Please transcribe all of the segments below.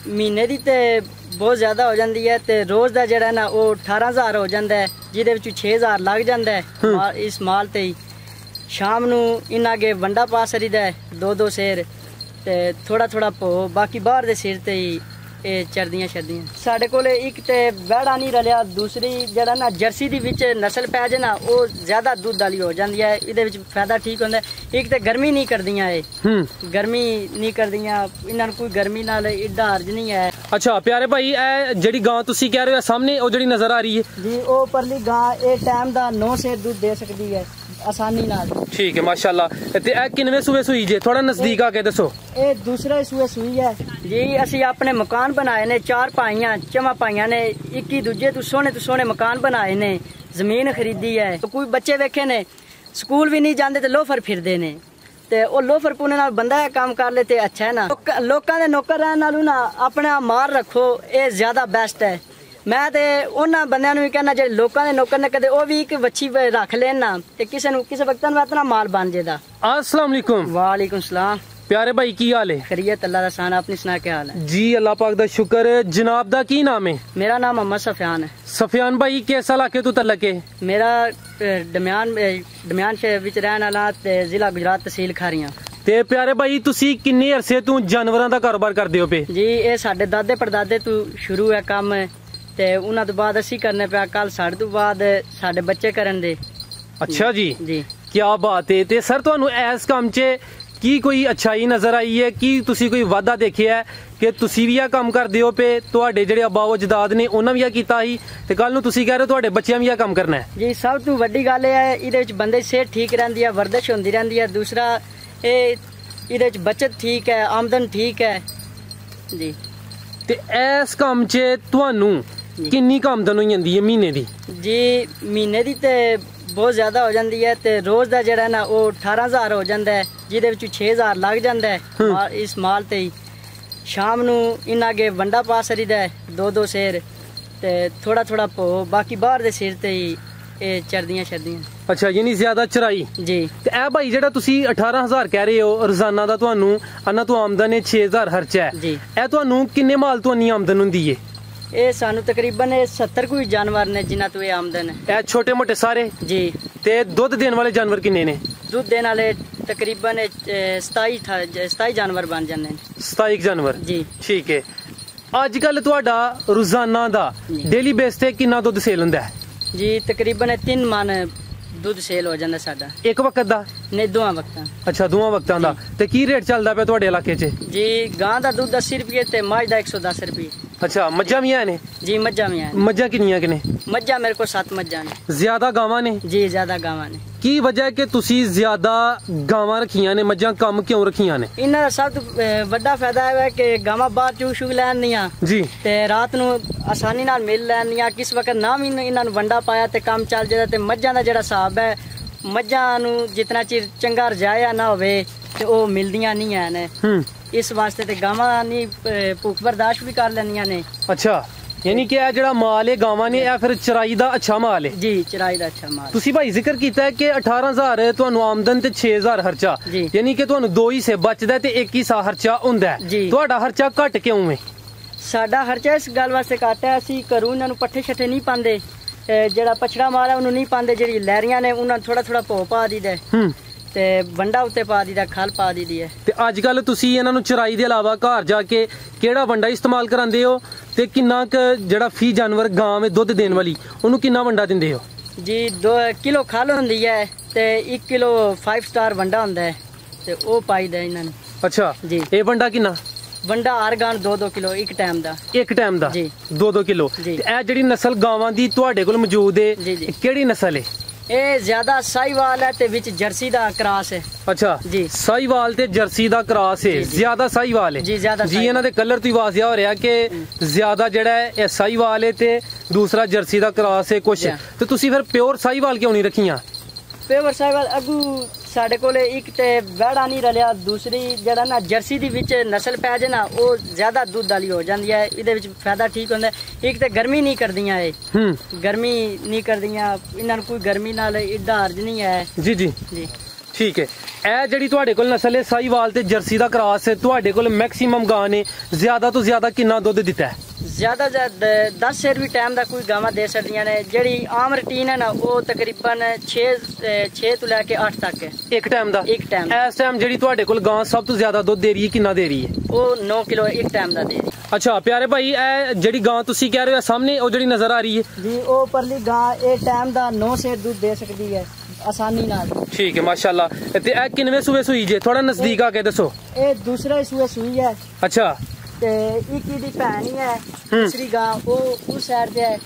ਮਹੀਨੇ ਦੀ ਤੇ ਬਹੁਤ ਜ਼ਿਆਦਾ ਹੋ ਜਾਂਦੀ ਹੈ ਤੇ ਰੋਜ਼ ਦਾ ਜਿਹੜਾ ਨਾ ਉਹ 18000 ਹੋ ਜਾਂਦਾ ਹੈ, ਜਿਹਦੇ ਵਿੱਚ 6000 ਲੱਗ ਜਾਂਦਾ ਹੈ ਇਸ ਮਾਲ ਤੇ ਹੀ। ਸ਼ਾਮ ਨੂੰ ਇਹਨਾਂ ਅੱਗੇ ਵੰਡਾ ਪਾ ਸਰੀਦਾ ਦੋ ਦੋ ਸੇਰ ਤੇ ਥੋੜਾ ਥੋੜਾ ਭੋ, ਬਾਕੀ ਬਾਹਰ ਦੇ ਸਿਰ ਤੇ ਹੀ ਇਹ ਚਰਦੀਆਂ ਛਰਦੀਆਂ। ਸਾਡੇ ਕੋਲ ਇੱਕ ਤੇ ਵਹਿੜਾ ਨਹੀਂ ਰਲਿਆ, ਦੂਸਰੀ ਜਿਹੜਾ ਨਾ ਜਰਸੀ ਦੀ ਵਿੱਚ ਨਸਲ ਪੈ ਜੇ ਨਾ ਉਹ ਜ਼ਿਆਦਾ ਦੁੱਧ ਵਾਲੀ ਹੋ ਜਾਂਦੀ ਹੈ, ਇਹਦੇ ਵਿੱਚ ਫਾਇਦਾ ਠੀਕ ਹੁੰਦਾ। ਇੱਕ ਤੇ ਗਰਮੀ ਨਹੀਂ ਕਰਦੀਆਂ, ਇਹ ਗਰਮੀ ਨਹੀਂ ਕਰਦੀਆਂ, ਇਹਨਾਂ ਨੂੰ ਕੋਈ ਗਰਮੀ ਨਾਲ ਏਡਾ ਹਰਜ ਨਹੀਂ ਹੈ। ਅੱਛਾ ਪਿਆਰੇ ਭਾਈ, ਇਹ ਜਿਹੜੀ ਗਾਂ ਤੁਸੀਂ ਕਹਿ ਰਹੇ ਹੋ ਸਾਹਮਣੇ ਉਹ ਜਿਹੜੀ ਨਜ਼ਰ ਆ ਰਹੀ ਹੈ ਜੀ, ਉਹ ਪਰਲੀ ਗਾਂ ਇਹ ਟਾਈਮ ਦਾ 9 ਸੇਰ ਦੁੱਧ ਦੇ ਸਕਦੀ ਹੈ ਆਸਾਨੀ ਨਾਲ। ਠੀਕ ਹੈ ਮਾਸ਼ਾਅੱਲਾ। ਤੇ ਇਹ ਕਿੰਨਵੇਂ ਸੂਏ ਸੂਈ ਜੇ, ਥੋੜਾ ਨਜ਼ਦੀਕ ਆ ਕੇ ਦੱਸੋ। ਇਹ ਦੂਸਰੇ ਸੂਏ ਸੂਈ ਹੈ ਜੀ। ਅਸੀਂ ਆਪਣੇ ਮਕਾਨ ਬਣਾਏ ਨੇ, 4 ਭਾਈਆਂ ਚਮਾ ਭਾਈਆਂ ਨੇ, ਇੱਕ ਹੀ ਦੂਜੇ ਤੋਂ ਸੋਹਣੇ ਮਕਾਨ ਬਣਾਏ ਨੇ, ਜ਼ਮੀਨ ਖਰੀਦੀ ਹੈ। ਕੋਈ ਬੱਚੇ ਵੇਖੇ ਨੇ ਸਕੂਲ ਵੀ ਨਹੀਂ ਜਾਂਦੇ ਤੇ ਲੋਫਰ ਫਿਰਦੇ ਨੇ, ਤੇ ਉਹ ਲੋਫਰ ਪੁਣੇ ਨਾਲ ਬੰਦਾ ਇਹ ਕੰਮ ਕਰ ਲੇ ਤੇ ਅੱਛਾ ਹੈ ਨਾ। ਲੋਕਾਂ ਦੇ ਨੌਕਰ ਰਹਿਣ ਨਾਲੋਂ ਨਾ ਆਪਣਾ ਮਾਲ ਰੱਖੋ, ਇਹ ਜ਼ਿਆਦਾ ਬੈਸਟ ਹੈ। ਮੈਂ ਤੇ ਉਹਨਾਂ ਬੰਦਿਆਂ ਨੂੰ ਵੀ ਕਹਿਣਾ ਜਿਹੜੇ ਲੋਕਾਂ ਦੇ ਨੌਕਰ ਨੇ, ਕਦੇ ਉਹ ਵੀ ਇੱਕ ਵੱਛੀ ਰੱਖ ਲੈਣ ਨਾ ਤੇ ਕਿਸੇ ਵਕਤ ਨੂੰ ਇਤਨਾ ਮਾਲ ਬਣ ਜਾਏਦਾ। अस्सलाम वालेकुम। वालेकुम सलाम। प्यारे भाई की हाल है? खैरियत अल्लाह दा शान, अपनी सुना क्या हाल है? जी अल्लाह पाक दा शुक्र। जनाब दा की नाम है? मेरा नाम मोहम्मद सफियान है। सफियान भाई किस इलाके तो तलक है? मेरा दरमियान शहर विच रहने वाला ते जिला गुजरात तहसील खारियां। ते प्यारे भाई तुसी किन्ने अरसे तो जानवरां दा कारोबार करदे हो पे? जी ये साडे दादे परदादे तो शुरू है काम, ते उन्हां तो बाद असी करने पे, कल साडे तो बाद साडे बच्चे करन दे। अच्छा जी जी क्या बात है। ते सर तुहानू इस काम च की कोई अच्छाई नजर आई है कि तुसी कोई वादा देखिया है कि तुसी भी आ काम करदे हो पे, तुहाडे जेहड़े अब्बा अजदाद ने उन्हां भी आ कीता ही ते कल नू तुसी कह रहे हो तुहाडे बच्चियां भी आ काम करना है? जी सब तो वड्डी गल है इहदे विच बंदे दी सेहत ठीक रहिंदी है, वर्जिश होंदी रहिंदी है। दूसरा इहदे विच बचत ठीक है, आमदन ठीक है जी। ते इस काम च तुहानू किन्नी आमदन हो जांदी है महीने दी? जी महीने दी ते बहुत ज्यादा हो जाती है, ते रोज का जरा ना वो 18000 हो जाता है, जिहदे विच 6000 लग जाता है इस माल ते ही। शाम नू इन्हां अगे वंडा पा सरीदा दो दो सेर ते थोड़ा थोड़ा भो, बाकी बाहर दे सिर ते ही ये चरदियां छरदियां। अच्छा यानी ज्यादा चराई जी। ते ए भाई जेड़ा तुसी 18000 कह रहे हो रोजाना दा तुहानू अन्ना तो आमदन है 6000 खर्चा है जी। ए तुहानू किन्ने माल तो अन्नी आमदन हुंदी है? ये सानू तकरीबन 70 कोई जानवर ने जिन्हां तो ये आमदन है। छोटे मोटे सारे जी। ते दुध देने वाले जानवर किन्ने ने? दूध देने वाले तकरीबन 27 जानवर बन जाते हैं। 27 जानवर जी। ठीक है। अजकल तुहाडा रोजाना दा डेली बेस ते किन्ना दुध सेल हुंदा है? जी तकरीबन 3 मन दुध सेल हो जाता साडा। एक वक्त दा? नहीं, दोवां वक्तां। अच्छा दोवां वक्तां दा। ते की रेट चलदा पे तुहाडे इलाके च? जी गां दा दुध 80 रुपये ते मझ दा 110 रुपये। अच्छा मज्झां भी हैं ने? जी मज्झां भी हैं। मज्झां किन्नियां किने? मज्झां मेरे को 7 मज्झां ने। ज्यादा गावां ने? जी ज्यादा गावां ने। की वजह कि तुसी ज्यादा गावां रखियां ने, मज्झां कम क्यों रखियां ने? इन्हां दा सब तो वड्डा फायदा है कि गावां बाहर चूग शुग लैंदियां जी ते रात नू आसानी नाल मिल लैंदियां, किस वक्त ना भी इन्हां नू वंडा पाया ते काम चल जांदा। ते मज्झां दा जेहड़ा हिसाब है, मज्झां नू जितना चिर चंगा रजाया ना होवे ते ओह मिलदियां नहीं हैं, इस वास्ते ते गावां नी भूख बर्दाश्त भी कर लैंदियां ने। अच्छा यानी कि जेड़ा माल है गावां ने फिर चराई दा अच्छा माल है? जी चराई दा अच्छा माल। तुसी भाई जिक्र कीता है कि 18000 तुहानू आमदन ते 6000 खर्चा, यानी कि तुहानू 2 हिस्से बचदा ते 1 हिस्सा खर्चा हुंदा है। तुहाडा खर्चा घट क्यों है? साडा खर्चा इस गल वास्ते घट है, असीं घरों इन्हां नू पट्ठे छट्टे नहीं पांदे, जेड़ा पछड़ा माल है उन्होंने नहीं पाते, जेड़ी लहरियां ने उन्होंने थोड़ा थोड़ा भो पा दी ते वंडा उत्ते पा दी खल पा दी है। ते अजकल तुसी इन्हां नू चराई दे अलावा घर जाके केड़ा वंडा इस्तेमाल करांदे हो ते किन्ना जेड़ा फी जानवर गां में दुध देने वाली उन्होंने किन्ना वंडा दिंदे हो? जी 2 किलो खल हुंदी है ते 1 किलो 5 स्टार वंडा हुंदा है ते ओ पाई दा इन्हां नू। अच्छा जी। ए वंडा किन्ना? वंडा हर गां 2-2 किलो एक टाइम दा। एक टाइम दा जी 2-2 किलो। ते ए जेड़ी नस्ल गावां दी तुहाडे कोल मौजूद है केड़ी नस्ल है? ये ज्यादा साहीवाल है ते विच जर्सी दा क्रॉस है। अच्छा जी साहीवाल ते जर्सी दा क्रॉस है। ज्यादा साहीवाल है जी। ज्यादा जी इन्हां दे कलर तो वाजिया हो रहा कि ज्यादा जेड़ा है साहीवाल है ते दूसरा जर्सी दा क्रॉस है कुछ। ते तुसी फिर प्योर साहीवाल क्यों नहीं रखियां? प्योर साहीवाल अगू साडे कोले एक ते वहड़ा नहीं रलिया, दूसरी जेड़ा ना जर्सी दी विच नस्ल पै जे ना वो ज्यादा दुध वाली हो जाती है, इहदे विच फायदा ठीक होंदा है। एक ते गर्मी नहीं करदियां, गर्मी नहीं करदियां, इन्हां नूं कोई गर्मी नाल एडा हर्ज नहीं है। जी जी जी ठीक है। ਇਹ ਜਿਹੜੀ ਤੁਹਾਡੇ ਕੋਲ ਨਸਲ ਹੈ ਸਾਹੀਵਾਲ ਤੇ ਜਰਸੀ ਦਾ ਕ੍ਰਾਸ ਹੈ, ਤੁਹਾਡੇ ਕੋਲ ਮੈਕਸਿਮਮ ਗਾਂ ਨੇ ਜ਼ਿਆਦਾ ਤੋਂ ਜ਼ਿਆਦਾ ਕਿੰਨਾ ਦੁੱਧ ਦਿੱਤਾ ਹੈ? ਜ਼ਿਆਦਾ 10 ਸੇਰ ਵੀ ਟਾਈਮ ਦਾ ਕੋਈ ਗਾਵਾਂ ਦੇ ਸਕਦੀਆਂ ਨੇ। ਜਿਹੜੀ ਆਮ ਰੂਟੀਨ ਹੈ ਨਾ ਉਹ ਤਕਰੀਬਨ 6 ਤੋਂ ਲੈ ਕੇ 8 ਤੱਕ ਹੈ ਇੱਕ ਟਾਈਮ ਦਾ। ਇੱਕ ਟਾਈਮ ਇਸ ਟਾਈਮ ਜਿਹੜੀ ਤੁਹਾਡੇ ਕੋਲ ਗਾਂ ਸਭ ਤੋਂ ਜ਼ਿਆਦਾ ਦੁੱਧ ਦੇ ਰਹੀ ਹੈ, ਕਿੰਨਾ ਦੇ ਰਹੀ ਹੈ? ਉਹ 9 ਕਿਲੋ ਇੱਕ ਟਾਈਮ ਦਾ ਦੇ ਰਹੀ। ਅੱਛਾ ਪਿਆਰੇ ਭਾਈ, ਇਹ ਜਿਹੜੀ ਗਾਂ ਤੁਸੀਂ ਕਹਿ ਰਹੇ ਹੋ ਸਾਹਮਣੇ ਉਹ ਜਿਹੜੀ ਨਜ਼ਰ ਆ ਰਹੀ ਹੈ ਜੀ, ਉਹ ਪਰਲੀ ਗਾਂ ਇਹ ਟਾਈਮ ਦਾ 9 ਸੇਰ ਦੁੱਧ ਦੇ ਸਕਦੀ ਹੈ ਆਸਾਨੀ ਨਾਲ। ਠੀਕ ਹੈ ਮਾਸ਼ਾਅੱਲਾ। ਤੇ ਇਹ ਕਿੰਨਵੇਂ ਸੂਏ ਸੂਈ ਜੇ? ਥੋੜਾ ਨਜ਼ਦੀਕ ਆ ਕੇ ਦੱਸੋ। ਇਹ ਦੂਸਰੇ ਸੂਏ ਸੂਈ ਹੈ। ਅੱਛਾ। ਤੇ ਇੱਕ ਦੀ ਭੈਣ ਹੀ ਹੈ, ਦੂਸਰੀ ਗਾਂ ਉਹ ਉਸ ਸਾਈਡ ਤੇ ਹੈ।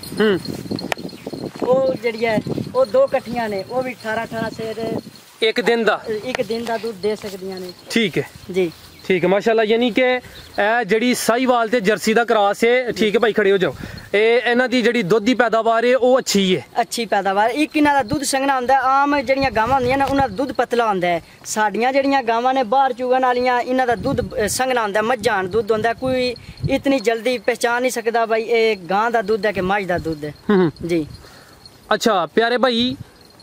ਉਹ ਜਿਹੜੀ ਹੈ ਉਹ 2 ਇਕੱਠੀਆਂ ਨੇ, ਉਹ ਵੀ 18 ਸੇਰ ਇੱਕ ਦਿਨ ਦਾ ਦੁੱਧ ਦੇ ਸਕਦੀਆਂ ਨੇ। ਠੀਕ ਹੈ ਜੀ, ਠੀਕ ਹੈ ਮਾਸ਼ਾਅੱਲਾ। ਯਾਨੀ ਕਿ ਇਹ ਜਿਹੜੀ ਸਾਹੀਵਾਲ ਤੇ ਜਰਸੀ ਦਾ ਕ੍ਰਾਸ ਹੈ। ਠੀਕ ਹੈ ਭਾਈ, ਖੜੇ ਹੋ ਜਾਓ। ਇਹਨਾਂ ਦੀ ਜਿਹੜੀ ਦੁੱਧ ਦੀ ਪੈਦਾਵਾਰ ਹੈ ਉਹ ਅੱਛੀ ਪੈਦਾਵਾਰ। ਇੱਕ ਇਹਨਾਂ ਦਾ ਦੁੱਧ ਸੰਘਣਾ ਹੁੰਦਾ। ਆਮ ਜਿਹੜੀਆਂ ਗਾਵਾਂ ਹੁੰਦੀਆਂ ਨੇ ਉਹਨਾਂ ਦਾ ਦੁੱਧ ਪਤਲਾ ਹੁੰਦਾ ਹੈ। ਸਾਡੀਆਂ ਜਿਹੜੀਆਂ ਗਾਵਾਂ ਨੇ ਬਾਹਰ ਚੁਗਣ ਵਾਲੀਆਂ, ਇਹਨਾਂ ਦਾ ਦੁੱਧ ਸੰਘਣਾ ਹੁੰਦਾ, ਮੱਝਾਂ ਦੁੱਧ ਹੁੰਦਾ। ਕੋਈ ਇਤਨੀ ਜਲਦੀ ਪਹਿਚਾਨ ਨਹੀਂ ਸਕਦਾ ਭਾਈ ਇਹ ਗਾਂ ਦਾ ਦੁੱਧ ਹੈ ਕਿ ਮੱਝ ਦਾ ਦੁੱਧ ਹੈ। ਜੀ ਅੱਛਾ ਪਿਆਰੇ ਭਾਈ,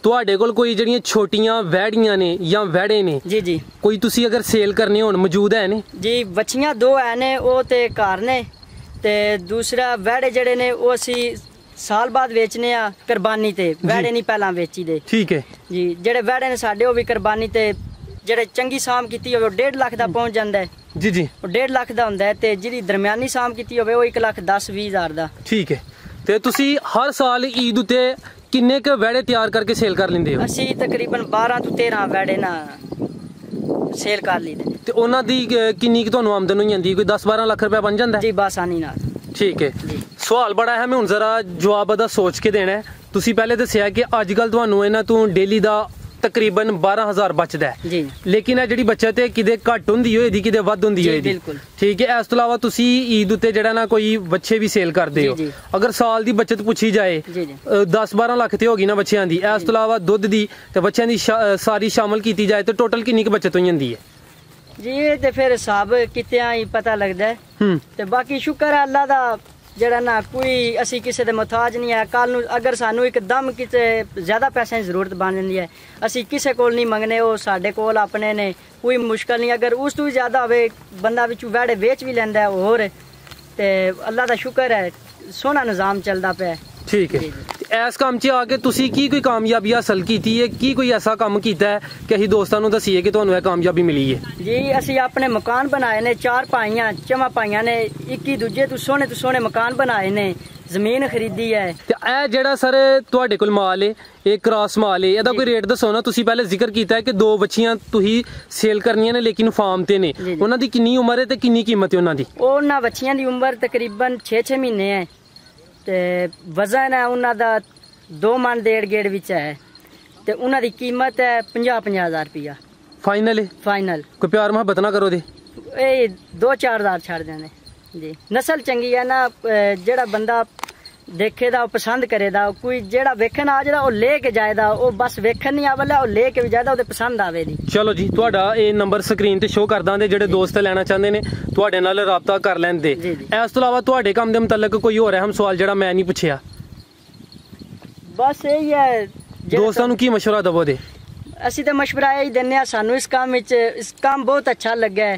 ਤੁਹਾਡੇ ਕੋਲ ਕੋਈ ਜਿਹੜੀਆਂ ਛੋਟੀਆਂ ਵਹਿੜੀਆਂ ਨੇ ਜਾਂ ਵਹਿੜੇ ਨੇ? ਜੀ ਕੋਈ ਤੁਸੀਂ ਅਗਰ ਸੇਲ ਕਰਨੇ ਹੋਣ ਮੌਜੂਦ ਹੈ ਨੇ? ਜੀ, ਬੱਚੀਆਂ 2 ਹੈ ਨੇ, ਉਹ ਤੇ ਘਰ ਨੇ। ਤੇ ਦੂਸਰਾ ਵਹਿੜੇ ਜਿਹੜੇ ਨੇ ਉਹ ਅਸੀਂ ਸਾਲ ਬਾਅਦ ਵੇਚਨੇ ਆ ਕੁਰਬਾਨੀ ਤੇ। ਵਹਿੜੇ ਨਹੀਂ ਪਹਿਲਾਂ ਵੇਚੀ ਦੇ। ਠੀਕ ਹੈ ਜੀ। ਜਿਹੜੇ ਵਹਿੜੇ ਨੇ ਸਾਡੇ ਉਹ ਵੀ ਕੁਰਬਾਨੀ ਤੇ, ਜਿਹੜੇ ਚੰਗੀ ਸਾਂਭ ਕੀਤੀ ਹੋਵੇ ਉਹ 1.5 ਲੱਖ ਦਾ ਪਹੁੰਚ ਜਾਂਦਾ ਹੈ। ਜੀ ਉਹ 1.5 ਲੱਖ ਦਾ ਹੁੰਦਾ ਹੈ। ਤੇ ਜਿਹੜੀ ਦਰਮਿਆਨੀ ਸਾਂਭ ਕੀਤੀ ਹੋਵੇ ਉਹ 1,10,20 ਹਜ਼ਾਰ ਦਾ। ਠੀਕ ਹੈ। ਤੇ ਤੁਸੀਂ ਹਰ ਸਾਲ ਈਦ ਉਤੇ ਕਿੰਨੇ ਕ ਵਹਿੜੇ ਤਿਆਰ ਕਰਕੇ ਸੇਲ ਕਰ ਲੈਂਦੇ ਹੋ? ਅਸੀਂ ਤਕਰੀਬਨ 12 ਤੋਂ 13 ਵਹਿੜੇ ਨਾ ਸੇਲ ਕਰ ਲਈਦੇ। ਤੇ ਉਹਨਾਂ ਦੀ ਕਿੰਨੀ ਕੁ ਤੁਹਾਨੂੰ ਆਮਦਨ ਹੋ ਜਾਂਦੀ? ਕੋਈ 10-12 ਲੱਖ ਰੁਪਏ ਬਣ ਜਾਂਦਾ? ਜੀ, ਬਾਸਾਨੀ ਨਾਲ। ਠੀਕ ਹੈ। ਸਵਾਲ ਬੜਾ ਹੈ, ਮੈਂ ਹੁਣ ਜ਼ਰਾ ਜਵਾਬ ਦਾ ਸੋਚ ਕੇ ਦੇਣਾ। ਤੁਸੀਂ ਪਹਿਲੇ ਦੱਸਿਆ ਕਿ ਅੱਜ ਕੱਲ ਤੁਹਾਨੂੰ ਇਹਨਾਂ ਤੋਂ ਡੇਲੀ ਦਾ ਤਕਰੀਬਨ 12,000 ਬਚਦਾ ਹੈ ਜੀ। ਲੇਕਿਨ ਇਹ ਜਿਹੜੀ ਬੱਚਤ ਹੈ ਕਿਤੇ ਘੱਟ ਹੁੰਦੀ ਹੋਏਗੀ, ਕਿਤੇ ਵੱਧ ਹੁੰਦੀ ਹੋਏਗੀ। ਬਿਲਕੁਲ ਠੀਕ ਹੈ। ਇਸ ਤੋਂ ਇਲਾਵਾ ਤੁਸੀਂ ਈਦ ਉੱਤੇ ਜਿਹੜਾ ਨਾ ਕੋਈ ਬੱਚੇ ਵੀ ਸੇਲ ਕਰਦੇ ਹੋ। ਅਗਰ ਸਾਲ ਦੀ ਬੱਚਤ ਪੁੱਛੀ ਜਾਏ 10-12 ਲੱਖ ਤੇ ਹੋਗੀ ਨਾ ਬੱਚਿਆਂ ਦੀ। ਇਸ ਤੋਂ ਇਲਾਵਾ ਦੁੱਧ ਦੀ ਤੇ ਬੱਚਿਆਂ ਦੀ ਸਾਰੀ ਸ਼ਾਮਲ ਕੀਤੀ ਜਾਏ ਤਾਂ ਟੋਟਲ ਕਿੰਨੀ ਕੁ ਬੱਚਤ ਹੋ ਜਾਂਦੀ ਹੈ? ਜੀ, ਇਹ ਤੇ ਫਿਰ ਹਿਸਾਬ ਕਿਤਿਆਂ ਹੀ ਪਤਾ ਲੱਗਦਾ ਹੈ। ਤੇ ਬਾਕੀ ਸ਼ੁਕਰ ਹੈ ਅੱਲਾ ਦਾ, ਜਿਹੜਾ ਨਾ ਕੋਈ ਅਸੀਂ ਕਿਸੇ ਦੇ ਮੁਹਤਾਜ ਨਹੀਂ ਹੈ। ਕੱਲ ਨੂੰ ਅਗਰ ਸਾਨੂੰ ਇੱਕਦਮ ਕਿਤੇ ਜ਼ਿਆਦਾ ਪੈਸਿਆਂ ਦੀ ਜ਼ਰੂਰਤ ਬਣ ਜਾਂਦੀ ਹੈ, ਅਸੀਂ ਕਿਸੇ ਕੋਲ ਨਹੀਂ ਮੰਗਨੇ, ਉਹ ਸਾਡੇ ਕੋਲ ਆਪਣੇ ਨੇ। ਕੋਈ ਮੁਸ਼ਕਲ ਨਹੀਂ। ਅਗਰ ਉਸ ਤੋਂ ਵੀ ਜ਼ਿਆਦਾ ਹੋਵੇ, ਬੰਦਾ ਵਿੱਚੋਂ ਵਹਿੜੇ ਵੇਚ ਵੀ ਲੈਂਦਾ ਹੈ ਹੋਰ। ਤੇ ਅੱਲਾ ਦਾ ਸ਼ੁਕਰ ਹੈ, ਸੋਹਣਾ ਨਿਜ਼ਾਮ ਚੱਲਦਾ ਪਿਆ। ਠੀਕ ਹੈ। ਇਸ ਕੰਮ 'ਚ ਆ ਕੇ ਤੁਸੀਂ ਕੀ ਕੋਈ ਕਾਮਯਾਬੀ ਹਾਸਲ ਕੀਤੀ ਹੈ? ਕੀ ਕੋਈ ਐਸਾ ਕੰਮ ਕੀਤਾ ਹੈ ਕਿ ਅਸੀਂ ਦੋਸਤਾਂ ਨੂੰ ਦਸੀਏ ਕਿ ਤੁਹਾਨੂੰ ਇਹ ਕਾਮਯਾਬੀ ਮਿਲੀ ਹੈ? ਜੀ, ਅਸੀਂ ਆਪਣੇ ਮਕਾਨ ਬਣਾਏ ਨੇ। 4 ਭਾਈਆਂ ਚਮਾ ਭਾਈਆਂ ਨੇ, 21 ਦੂਜੇ ਤੋਂ ਸੋਹਣੇ ਮਕਾਨ ਬਣਾਏ ਨੇ। ਜ਼ਮੀਨ ਖਰੀਦੀ ਹੈ। ਤੇ ਇਹ ਜਿਹੜਾ ਸਰ ਤੁਹਾਡੇ ਕੋਲ ਮਾਲ ਹੈ, ਇਹ ਕ੍ਰਾਸ ਮਾਲ ਹੈ, ਇਹਦਾ ਕੋਈ ਰੇਟ ਦੱਸੋ ਨਾ। ਤੁਸੀਂ ਪਹਿਲੇ ਜ਼ਿਕਰ ਕੀਤਾ ਹੈ ਕਿ 2 ਬੱਚੀਆਂ ਤੁਸੀਂ ਸੇਲ ਕਰਨੀਆਂ ਨੇ ਲੇਕਿਨ ਫਾਰਮ ਤੇ ਨੇ। ਉਹਨਾਂ ਦੀ ਕਿੰਨੀ ਉਮਰ ਹੈ ਤੇ ਕਿੰਨੀ ਕੀਮਤ ਹੈ ਉਹਨਾਂ ਦੀ? ਉਹਨਾਂ ਬੱਚੀਆਂ ਦੀ ਉਮਰ ਤਕਰੀਬਨ 6 ਮਹੀਨੇ ਹੈ। ਤੇ ਵਜ਼ਨ ਹੈ ਉਹਨਾਂ ਦਾ 2 ਮਣ 1.5 ਗੇੜ ਵਿੱਚ ਹੈ। ਤੇ ਉਹਨਾਂ ਦੀ ਕੀਮਤ ਹੈ 50-50 ਹਜ਼ਾਰ ਰੁਪਇਆ। ਫਾਈਨਲ ਹੈ? ਫਾਈਨਲ। ਕੋਈ ਪਿਆਰ ਮੁਹੱਬਤ ਨਾ ਕਰੋ ਦੇ? ਇਹ 2-4 ਹਜ਼ਾਰ ਛੱਡ ਦੇਣੇ ਜੀ। ਨਸਲ ਚੰਗੀ ਹੈ ਨਾ, ਜਿਹੜਾ ਬੰਦਾ ਦੇਖੇ ਦਾ ਉਹ ਪਸੰਦ ਕਰੇ ਦਾ। ਕੋਈ ਜਿਹੜਾ ਵੇਖਣ ਆ ਜਿਹੜਾ ਉਹ ਲੈ ਕੇ ਜਾਏਦਾ, ਉਹ ਬਸ ਵੇਖਣ ਨਹੀਂ ਆਵਲਾ, ਉਹ ਲੈ ਕੇ ਵੀ ਜਾਏਦਾ, ਉਹਦੇ ਪਸੰਦ ਆਵੇ ਦੀ। ਚਲੋ ਜੀ, ਤੁਹਾਡਾ ਇਹ ਨੰਬਰ ਸਕਰੀਨ ਤੇ ਸ਼ੋਅ ਕਰ ਦਾਂਗੇ। ਜਿਹੜੇ ਦੋਸਤ ਲੈਣਾ ਚਾਹੁੰਦੇ ਨੇ ਤੁਹਾਡੇ ਨਾਲ ਰਾਬਤਾ ਕਰ ਲੈਂਦੇ। ਇਸ ਤੋਂ ਇਲਾਵਾ ਤੁਹਾਡੇ ਕੰਮ ਦੇ ਮੁਤਲਕ ਕੋਈ ਹੋਰ ਅਹਿਮ ਸਵਾਲ ਜਿਹੜਾ ਮੈਂ ਨਹੀਂ ਪੁੱਛਿਆ? ਬਸ ਇਹੀ ਹੈ। ਦੋਸਤਾਂ ਨੂੰ ਕੀ ਮਸ਼ਵਰਾ ਦਵੋ ਦੇ? ਅਸੀਂ ਤਾਂ ਮਸ਼ਵਰਾ ਇਹ ਦਿੰਦੇ ਹਾਂ, ਸਾਨੂੰ ਇਸ ਕੰਮ ਬਹੁਤ ਅੱਛਾ ਲੱਗਾ ਹੈ।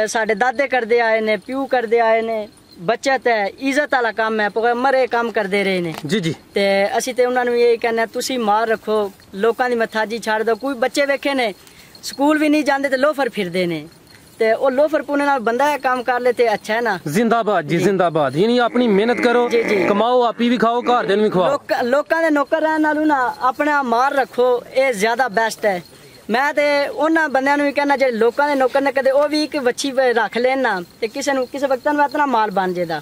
ਸਾਡੇ ਦਾਦੇ ਕਰਦੇ ਆਏ ਨੇ, ਪਿਓ ਕਰਦੇ ਆਏ ਨੇ। ਬੱਚਤ ਹੈ, ਇੱਜ਼ਤ ਵਾਲਾ ਕੰਮ ਹੈ। ਪੈਗੰਬਰ ਇਹ ਕੰਮ ਕਰਦੇ ਰਹੇ ਨੇ। ਜੀ। ਤੇ ਅਸੀਂ ਤੇ ਉਹਨਾਂ ਨੂੰ ਇਹ ਕਹਿੰਦੇ ਤੁਸੀਂ ਮਾਰ ਰੱਖੋ, ਲੋਕਾਂ ਦੀ ਮਥਾਜੀ ਛੱਡ ਦਿਓ। ਕੋਈ ਬੱਚੇ ਵੇਖੇ ਨੇ ਸਕੂਲ ਵੀ ਨਹੀਂ ਜਾਂਦੇ ਤੇ ਲੋਫਰ ਫਿਰਦੇ ਨੇ, ਤੇ ਉਹ ਲੋਫਰ ਪੁਣੇ ਨਾਲ ਬੰਦਾ ਇਹ ਕੰਮ ਕਰ ਲੇ ਤੇ ਅੱਛਾ ਹੈ ਨਾ। ਜ਼ਿੰਦਾਬਾਦ ਜੀ, ਜ਼ਿੰਦਾਬਾਦ। ਯਾਨੀ ਆਪਣੀ ਮਿਹਨਤ ਕਰੋ, ਕਮਾਓ, ਆਪੀ ਵੀ ਖਾਓ, ਘਰ ਦੇ ਨੂੰ ਵੀ ਖਵਾਓ। ਲੋਕਾਂ ਦੇ ਨੌਕਰ ਰਹਿਣ ਨਾਲੋਂ ਨਾ ਆਪਣਾ ਮਾਰ ਰੱਖੋ, ਇਹ ਜ਼ਿਆਦਾ ਬੈਸਟ ਹੈ। ਮੈਂ ਤੇ ਉਹਨਾਂ ਬੰਦਿਆਂ ਨੂੰ ਵੀ ਕਹਿੰਦਾ ਜਿਹੜੇ ਲੋਕਾਂ ਦੇ ਨੌਕਰ ਨੇ, ਕਦੇ ਉਹ ਵੀ ਇੱਕ ਵੱਛੀ ਰੱਖ ਲੈਣ ਨਾ, ਤੇ ਕਿਸੇ ਵਕਤ ਨੂੰ ਇਤਨਾ ਮਾਲ ਬਣ ਜਾਏਦਾ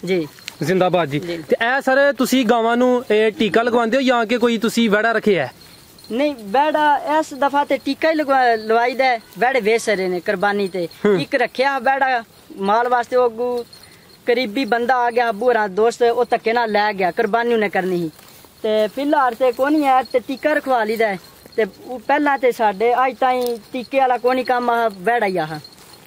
ਜੀ। ਜ਼ਿੰਦਾਬਾਦ ਜੀ। ਤੇ ਇਹ ਸਰ ਤੁਸੀਂ ਗਾਵਾਂ ਨੂੰ ਟੀਕਾ ਲਗਵਾਉਂਦੇ ਹੋ ਜਾਂ ਕਿ ਕੋਈ ਤੁਸੀਂ ਵੜਾ ਰੱਖਿਆ? ਨਹੀਂ, ਵੜਾ ਇਸ ਦਫਾ ਤੇ ਟੀਕਾ ਹੀ ਲਵਾਈਦਾ। ਵੜੇ ਵੇਚ ਰਹੇ ਨੇ ਕੁਰਬਾਨੀ ਤੇ। ਇੱਕ ਰੱਖਿਆ ਵੜਾ ਮਾਲ ਵਾਸਤੇ, ਉਹ ਕਰੀਬੀ ਬੰਦਾ ਆ ਗਿਆ, ਅੱਬੂ ਹਰਾਂ ਦੋਸਤ, ਉਹ ਧੱਕੇ ਨਾਲ ਲੈ ਗਿਆ, ਕੁਰਬਾਨੀ ਉਹਨੇ ਕਰਨੀ ਸੀ। ਤੇ ਫਿਲਹਾਲ ਤੇ ਕੋਈ ਨਹੀਂ ਹੈ, ਤੇ ਟੀਕਾ ਰਖਵਾ ਲਈਦਾ। ਤੇ ਪਹਿਲਾਂ ਤੇ ਸਾਡੇ ਅੱਜ ਤਾਈਂ ਟੀਕੇ ਵਾਲਾ ਕੋਈ ਨਹੀਂ ਕੰਮ, ਵੜਾ ਹੀ ਆਹ।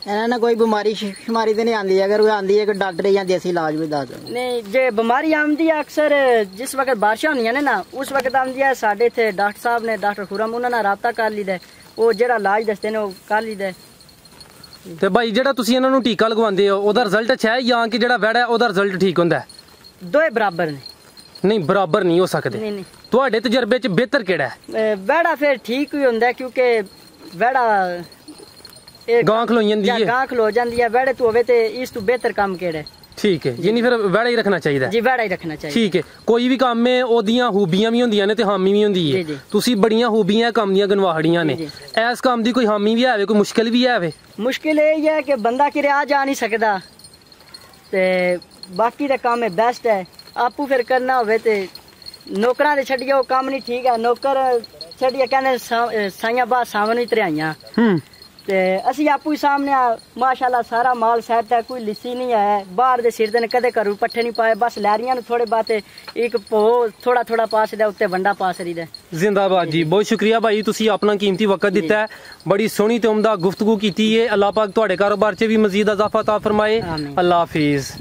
ਇਹਨਾਂ ਨੇ ਕੋਈ ਬਿਮਾਰੀ ਸ਼ਮਾਰੀ ਤੇ ਨਹੀਂ ਆਂਦੀ? ਅਗਰ ਉਹ ਆਂਦੀ ਹੈ ਕਿ ਡਾਕਟਰ ਜਾਂ ਦੇਸੀ ਇਲਾਜ ਵੀ ਦੱਸ ਦਿਓ। ਨਹੀਂ, ਜੇ ਬਿਮਾਰੀ ਆਉਂਦੀ ਹੈ ਅਕਸਰ ਜਿਸ ਵਕਤ ਬਾਰਿਸ਼ਾਂ ਹੁੰਦੀਆਂ ਨੇ ਨਾ, ਉਸ ਵਕਤ ਆਉਂਦੀ ਹੈ। ਸਾਡੇ ਇੱਥੇ ਡਾਕਟਰ ਸਾਹਿਬ ਨੇ, ਡਾਕਟਰ ਖੁਰਮ, ਉਹਨਾਂ ਨਾਲ ਰਾਬਤਾ ਕਰ ਲਈਦਾ। ਉਹ ਜਿਹੜਾ ਇਲਾਜ ਦੱਸਦੇ ਨੇ ਉਹ ਕਰ ਲਈਦਾ। ਤੇ ਭਾਈ ਜਿਹੜਾ ਤੁਸੀਂ ਇਹਨਾਂ ਨੂੰ ਟੀਕਾ ਲਗਵਾਉਂਦੇ ਹੋ ਉਹਦਾ ਰਿਜ਼ਲਟ ਅੱਛਾ ਹੈ ਜਾਂ ਕਿ ਜਿਹੜਾ ਵੜਾ ਹੈ ਉਹਦਾ ਰਿਜ਼ਲਟ ਠੀਕ ਹੁੰਦਾ ਹੈ? ਦੋਏ ਬਰਾਬਰ ਨੇ। ਨਹੀਂ, ਬਰਾਬਰ ਨਹੀਂ ਹੋ ਸਕਦੇ। ਨਹੀਂ ਨਹੀਂ, ਤੁਹਾਡੇ ਤਜਰਬੇ 'ਚ ਬਿਹਤਰ ਕਿਹੜਾ ਹੈ? ਵੜਾ ਫਿਰ ਠੀਕ ਵੀ ਹੁੰਦਾ ਕਿਉਂਕਿ ਵੜਾ ਗਾਂ ਖਲੋ ਜਾਂਦੀ ਹੈ। ਗਾਂ ਖਲੋ ਜਾਂਦੀ ਹੈ, ਵੜੇ ਤੋਂ ਹੋਵੇ ਤੇ ਇਸ ਤੋਂ ਬਿਹਤਰ ਕੰਮ ਕਿਹੜਾ ਹੈ? ਠੀਕ ਹੈ, ਯਾਨੀ ਫਿਰ ਵੜਾ ਹੀ ਰੱਖਣਾ ਚਾਹੀਦਾ। ਜੀ ਵੜਾ ਹੀ ਰੱਖਣਾ ਚਾਹੀਦਾ। ਠੀਕ ਹੈ, ਕੋਈ ਵੀ ਕੰਮ ਹੈ ਉਹਦੀਆਂ ਖੂਬੀਆਂ ਵੀ ਹੁੰਦੀਆਂ ਨੇ ਤੇ ਹਾਮੀ ਵੀ ਹੁੰਦੀ ਹੈ। ਤੁਸੀਂ ਬੜੀਆਂ ਖੂਬੀਆਂ ਕੰਮ ਦੀਆਂ ਗਨਵਾਹੜੀਆਂ ਨੇ, ਇਸ ਕੰਮ ਦੀ ਕੋਈ ਹਾਮੀ ਵੀ ਹੈ, ਕੋਈ ਮੁਸ਼ਕਿਲ ਵੀ ਹੈ? ਮੁਸ਼ਕਿਲ ਇਹ ਹੈ ਕਿ ਬੰਦਾ ਕਿਤੇ ਆ ਜਾ ਨਹੀਂ ਸਕਦਾ ਤੇ ਬਾਕੀ ਦਾ ਕੰਮ ਹੈ ਬੈਸਟ ਹੈ। ਆਪੂ ਫਿਰ ਕਰਨਾ ਹੋਵੇ ਤੇ ਨੌਕਰਾਂ ਦੇ ਛੱਡੀਏ ਉਹ ਕੰਮ ਨਹੀਂ ਠੀਕ ਹੈ। ਨੌਕਰ ਛੱਡੀਏ ਕਹਿੰਦੇ ਸਾਈਆਂ ਬਾਅਦ ਸਾਵਣ ਵੀ ਧਰਿਆਈਆਂ ਤੇ ਅਸੀਂ ਆਪੂ ਹੀ ਸਾਹਮਣੇ ਮਾਸ਼ਾਅੱਲਾ ਸਾਰਾ ਮਾਲ ਸੈੱਟ ਹੈ, ਕੋਈ ਲਿੱਸੀ ਨਹੀਂ ਹੈ। ਬਾਹਰ ਦੇ ਸਿਰ ਦੇ ਨੇ ਕਦੇ ਘਰੋਂ ਪੱਠੇ ਨਹੀਂ ਪਾਏ, ਬਸ ਲਹਿਰੀਆਂ ਨੂੰ ਥੋੜੇ ਬਾਤੇ ਇੱਕ ਪੋ ਥੋੜਾ ਥੋੜਾ ਪਾਸ ਦਾ ਉੱਤੇ ਵੰਡਾ ਪਾਸ ਰੀਦਾ। ਜ਼ਿੰਦਾਬਾਦ ਜੀ, ਬਹੁਤ ਸ਼ੁਕਰੀਆ ਭਾਈ, ਤੁਸੀਂ ਆਪਣਾ ਕੀਮਤੀ ਵਕਤ ਦਿੱਤਾ ਹੈ, ਬੜੀ ਸੋਹਣੀ ਤੇ ਉਮਦਾ ਗੁਫ਼ਤਗੂ ਕੀਤੀ ਹੈ। ਅੱਲਾਹ ਪਾਕ ਤੁਹਾਡੇ ਕਾਰੋਬਾਰ 'ਚ ਵੀ ਮਜ਼ੀਦ ਇਜ਼ਾਫਾ ਤਾ ਫਰਮਾਏ। ਅੱਲਾਹ ਹਾਫਿਜ਼।